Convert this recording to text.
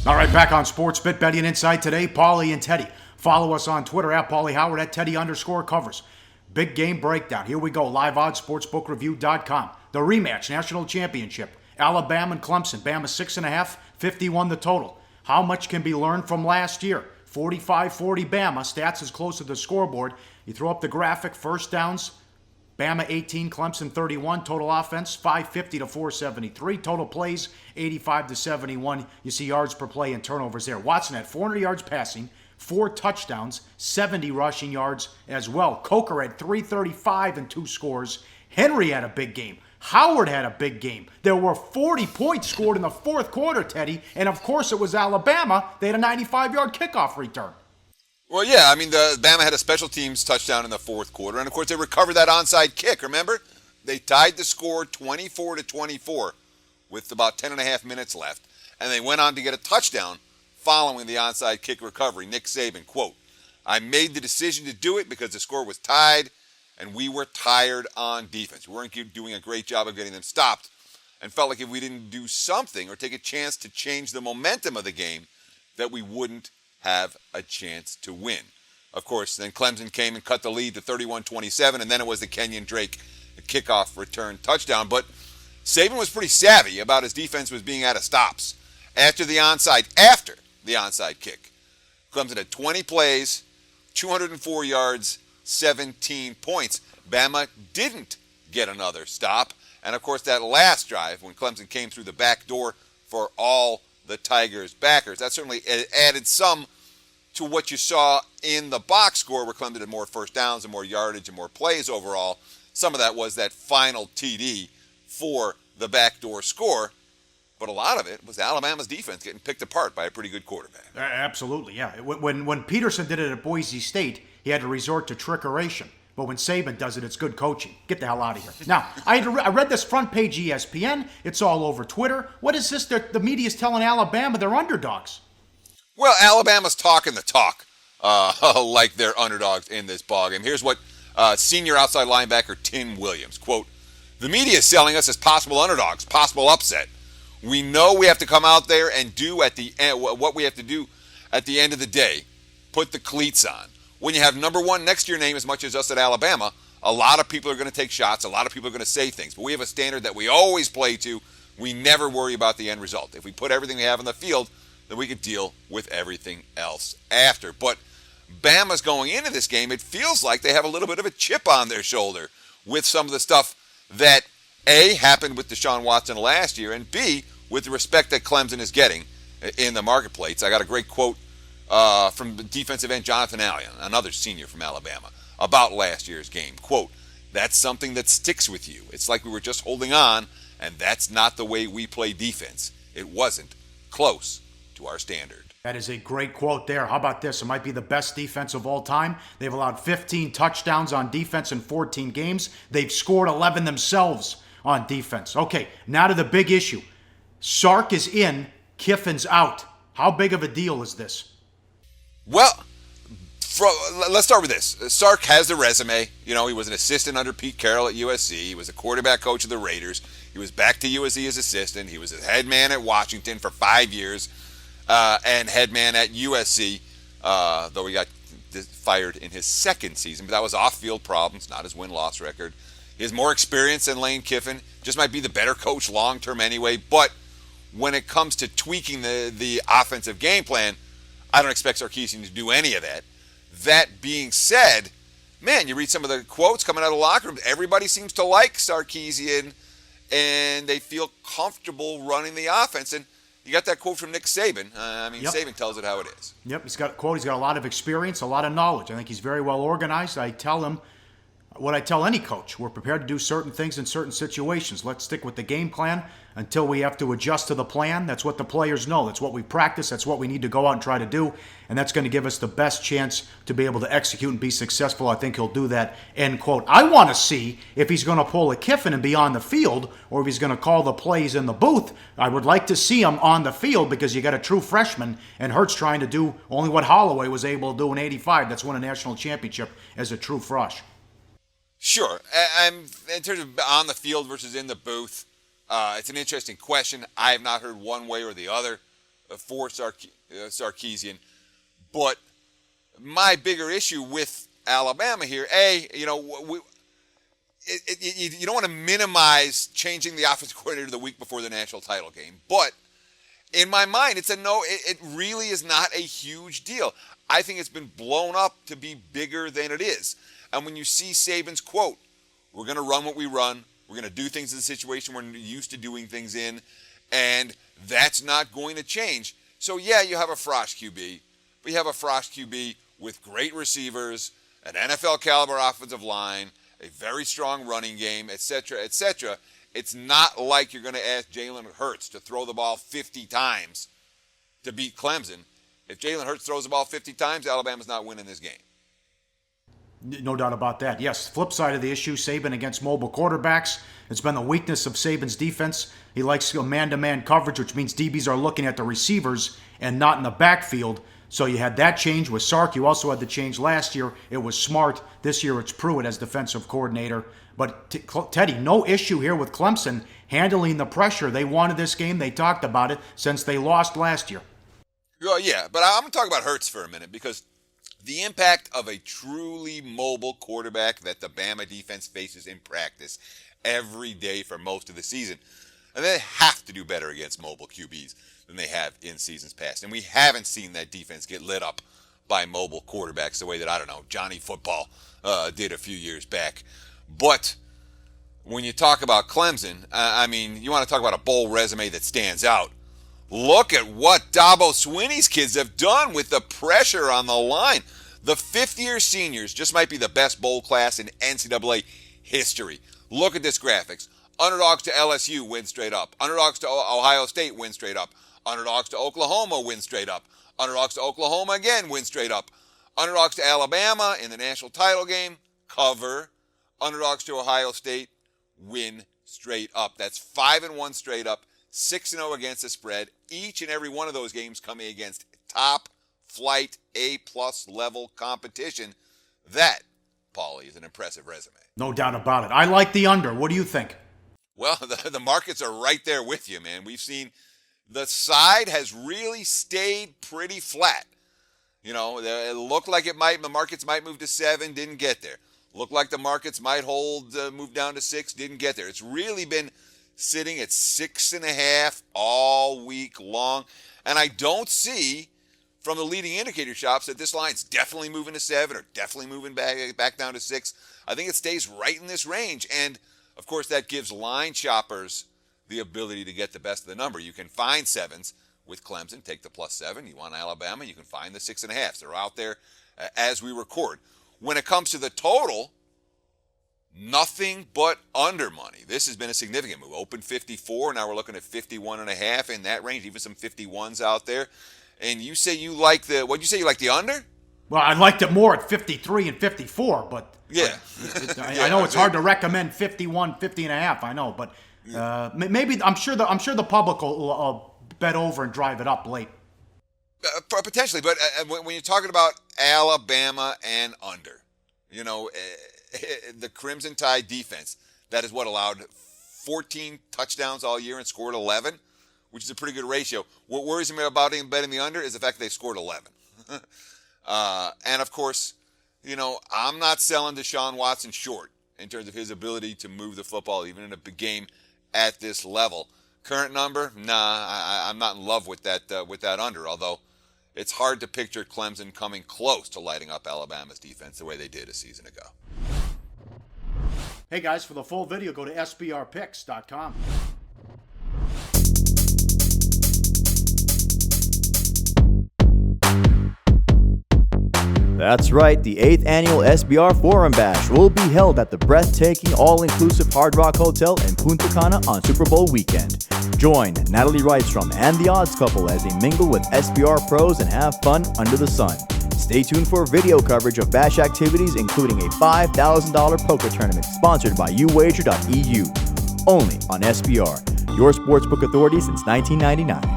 All right, back on Sportsbook, betting inside today, Paulie and Teddy. Follow us on Twitter at Paulie Howard at Teddy_covers. Big game breakdown. Here we go. Live odds, sportsbookreview.com. The rematch, national championship. Alabama and Clemson. Bama 6.5, 51 the total. How much can be learned from last year? 45-40 Bama. Stats is close to the scoreboard. You throw up the graphic. First downs. Bama 18, Clemson 31. Total offense 550 to 473. Total plays 85 to 71. You see yards per play and turnovers there. Watson had 400 yards passing, 4 touchdowns, 70 rushing yards as well. Coker had 335 and 2 scores. Henry had a big game. Howard had a big game. There were 40 points scored in the fourth quarter, Teddy. And of course it was Alabama. They had a 95-yard kickoff return. Well, yeah, I mean, the Bama had a special teams touchdown in the fourth quarter, and of course they recovered that onside kick. Remember, they tied the score 24-24 with about 10.5 minutes left, and they went on to get a touchdown following the onside kick recovery. Nick Saban, quote, "I made the decision to do it because the score was tied, and we were tired on defense. We weren't doing a great job of getting them stopped, and felt like if we didn't do something or take a chance to change the momentum of the game, that we wouldn't have a chance to win." Of course, then Clemson came and cut the lead to 31-27, and then it was the Kenyon Drake kickoff return touchdown. But Saban was pretty savvy about his defense was being out of stops. After the onside kick, Clemson had 20 plays, 204 yards, 17 points. Bama didn't get another stop. And of course, that last drive, when Clemson came through the back door for all the Tigers' backers, that certainly added some to what you saw in the box score, where Clemson had more first downs and more yardage and more plays overall. Some of that was that final TD for the backdoor score, but a lot of it was Alabama's defense getting picked apart by a pretty good quarterback. Absolutely, yeah. When Peterson did it at Boise State, he had to resort to trickeration. But when Saban does it, it's good coaching. Get the hell out of here. Now, I read this front page ESPN. It's all over Twitter. What is this? The media's telling Alabama they're underdogs. Well, Alabama's talking the talk like they're underdogs in this ballgame. Here's what senior outside linebacker Tim Williams, quote, "The media is selling us as possible underdogs, possible upset. We know we have to come out there and do at the end what we have to do at the end of the day, put the cleats on. When you have number one next to your name as much as us at Alabama, a lot of people are going to take shots. A lot of people are going to say things. But we have a standard that we always play to. We never worry about the end result. If we put everything we have on the field, then we could deal with everything else after." But Bama's going into this game, it feels like they have a little bit of a chip on their shoulder with some of the stuff that, A, happened with Deshaun Watson last year, and B, with the respect that Clemson is getting in the marketplace. I got a great quote from the defensive end Jonathan Allen, another senior from Alabama, about last year's game. Quote, "That's something that sticks with you. It's like we were just holding on, and that's not the way we play defense. It wasn't close to our standard." That is a great quote there. How about this? It might be the best defense of all time. They've allowed 15 touchdowns on defense in 14 games. They've scored 11 themselves on defense. Okay, now to the big issue. Sark is in, Kiffin's out. How big of a deal is this? Well, let's start with this. Sark has the resume. You know, he was an assistant under Pete Carroll at USC. He was a quarterback coach of the Raiders. He was back to USC as assistant. He was a head man at Washington for 5 years and head man at USC, though he got fired in his second season. But that was off-field problems, not his win-loss record. He has more experience than Lane Kiffin. Just might be the better coach long-term anyway. But when it comes to tweaking the offensive game plan, I don't expect Sarkisian to do any of that. That being said, man, you read some of the quotes coming out of the locker room. Everybody seems to like Sarkisian, and they feel comfortable running the offense. And you got that quote from Nick Saban. Yep. Saban tells it how it is. Yep, he's got a lot of experience, a lot of knowledge. I think he's very well organized. I tell him what I tell any coach. We're prepared to do certain things in certain situations. Let's stick with the game plan until we have to adjust to the plan. That's what the players know. That's what we practice. That's what we need to go out and try to do. And that's going to give us the best chance to be able to execute and be successful. I think he'll do that, end quote. I want to see if he's going to pull a Kiffin and be on the field, or if he's going to call the plays in the booth. I would like to see him on the field, because you got a true freshman, and Hurts trying to do only what Holloway was able to do in '85. That's win a national championship as a true fresh. Sure. In terms of on the field versus in the booth, it's an interesting question. I have not heard one way or the other. for Sarkisian. But my bigger issue with Alabama here, you don't want to minimize changing the offensive coordinator the week before the national title game. But in my mind, it really is not a huge deal. I think it's been blown up to be bigger than it is. And when you see Saban's quote, we're going to run what we run. We're going to do things in the situation we're used to doing things in. And that's not going to change. So, yeah, you have a Frost QB. But you have a Frost QB with great receivers, an NFL caliber offensive line, a very strong running game, etc., etc. It's not like you're going to ask Jalen Hurts to throw the ball 50 times to beat Clemson. If Jalen Hurts throws the ball 50 times, Alabama's not winning this game. No doubt about that. Yes, flip side of the issue, Saban against mobile quarterbacks. It's been the weakness of Saban's defense. He likes man-to-man coverage, which means DBs are looking at the receivers and not in the backfield. So you had that change with Sark. You also had the change last year. It was Smart. This year it's Pruitt as defensive coordinator. But Teddy, no issue here with Clemson handling the pressure. They wanted this game. They talked about it since they lost last year. Well, yeah, but I'm going to talk about Hurts for a minute because the impact of a truly mobile quarterback that the Bama defense faces in practice every day for most of the season. And they have to do better against mobile QBs than they have in seasons past. And we haven't seen that defense get lit up by mobile quarterbacks the way that, Johnny Football did a few years back. But when you talk about Clemson, you want to talk about a bowl resume that stands out. Look at what Dabo Swinney's kids have done with the pressure on the line. The fifth-year seniors just might be the best bowl class in NCAA history. Look at this graphics. Underdogs to LSU win straight up. Underdogs to Ohio State win straight up. Underdogs to Oklahoma win straight up. Underdogs to Oklahoma again win straight up. Underdogs to Alabama in the national title game, cover. Underdogs to Ohio State win straight up. That's 5-1 straight up, 6-0 against the spread. Each and every one of those games coming against top flight A-plus level competition. That, Paulie, is an impressive resume. No doubt about it. I like the under. What do you think? Well, the markets are right there with you, man. We've seen the side has really stayed pretty flat. It looked like the markets might move to 7, didn't get there. Looked like the markets might move down to 6, didn't get there. It's really been sitting at 6.5 all week long. And I don't see from the leading indicator shops that this line's definitely moving to 7 or definitely moving back down to 6. I think it stays right in this range. And, of course, that gives line shoppers the ability to get the best of the number. You can find 7s with Clemson, take the +7. You want Alabama, you can find the 6.5s. They're out there as we record. When it comes to the total, nothing but under money. This has been a significant move. Open 54, now we're looking at 51.5 in that range, even some 51s out there. And you say you like you like the under? Well, I liked it more at 53 and 54, but yeah. I know it's hard to recommend 51, 50.5. I know, but maybe I'm sure the public will bet over and drive it up late. Potentially, but when you're talking about Alabama and under, the Crimson Tide defense, that is what allowed 14 touchdowns all year and scored 11, which is a pretty good ratio. What worries me about betting the under is the fact they scored 11. And, of course, I'm not selling Deshaun Watson short in terms of his ability to move the football, even in a big game at this level. Current number, I'm not in love with that under, although it's hard to picture Clemson coming close to lighting up Alabama's defense the way they did a season ago. Hey guys, for the full video, go to sbrpicks.com. That's right, the 8th annual SBR Forum Bash will be held at the breathtaking all-inclusive Hard Rock Hotel in Punta Cana on Super Bowl weekend. Join Natalie Rydstrom and the Odds Couple as they mingle with SBR pros and have fun under the sun. Stay tuned for video coverage of Bash activities, including a $5,000 poker tournament sponsored by uwager.eu. Only on SBR, your sportsbook authority since 1999.